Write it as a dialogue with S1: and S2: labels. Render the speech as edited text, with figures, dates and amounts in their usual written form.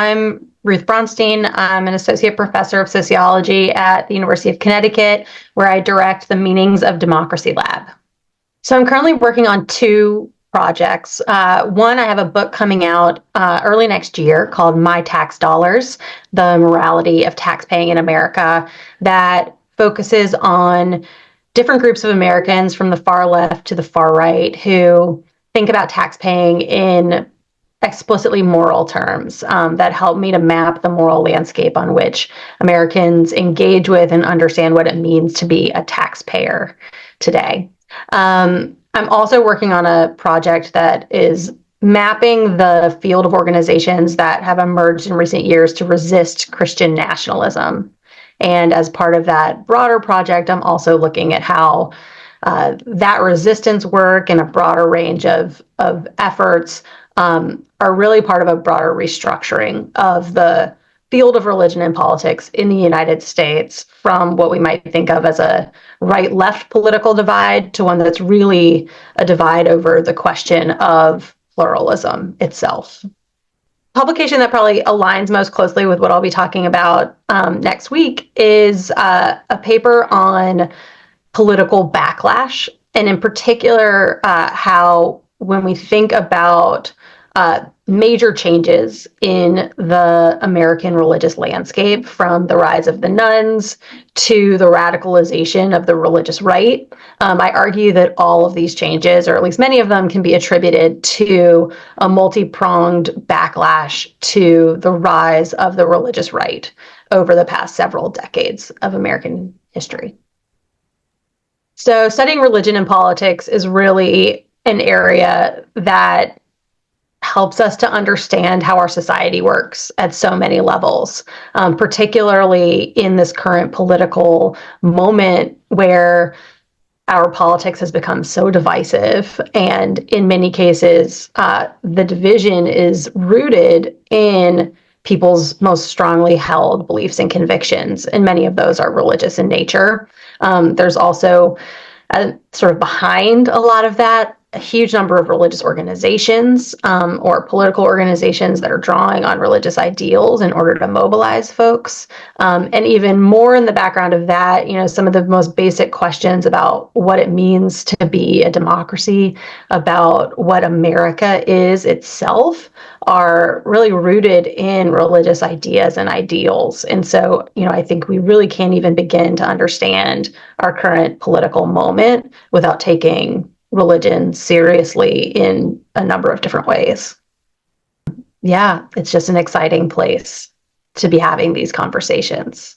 S1: I'm Ruth Braunstein. I'm an Associate Professor of Sociology at the University of Connecticut, where I direct the Meanings of Democracy Lab. So I'm currently working on two projects. One, I have a book coming out early next year called My Tax Dollars, The Morality of Taxpaying in America, that focuses on different groups of Americans from the far left to the far right who think about taxpaying in explicitly moral terms that help me to map the moral landscape on which Americans engage with and understand what it means to be a taxpayer today. I'm also working on a project that is mapping the field of organizations that have emerged in recent years to resist Christian nationalism. And as part of that broader project, I'm also looking at how that resistance work and a broader range of efforts are really part of a broader restructuring of the field of religion and politics in the United States from what we might think of as a right-left political divide to one that's really a divide over the question of pluralism itself. Publication that probably aligns most closely with what I'll be talking about next week is a paper on political backlash, and in particular, how when we think about major changes in the American religious landscape, from the rise of the nuns to the radicalization of the religious right, I argue that all of these changes, or at least many of them, can be attributed to a multi-pronged backlash to the rise of the religious right over the past several decades of American history. So studying religion and politics is really an area that helps us to understand how our society works at so many levels, particularly in this current political moment where our politics has become so divisive. And in many cases, the division is rooted in people's most strongly held beliefs and convictions, and many of those are religious in nature. There's also sort of behind a lot of that, a huge number of religious organizations or political organizations that are drawing on religious ideals in order to mobilize folks. And even more in the background of that, some of the most basic questions about what it means to be a democracy, about what America is itself, are really rooted in religious ideas and ideals. And so, I think we really can't even begin to understand our current political moment without taking religion seriously in a number of different ways. Yeah, it's just an exciting place to be having these conversations.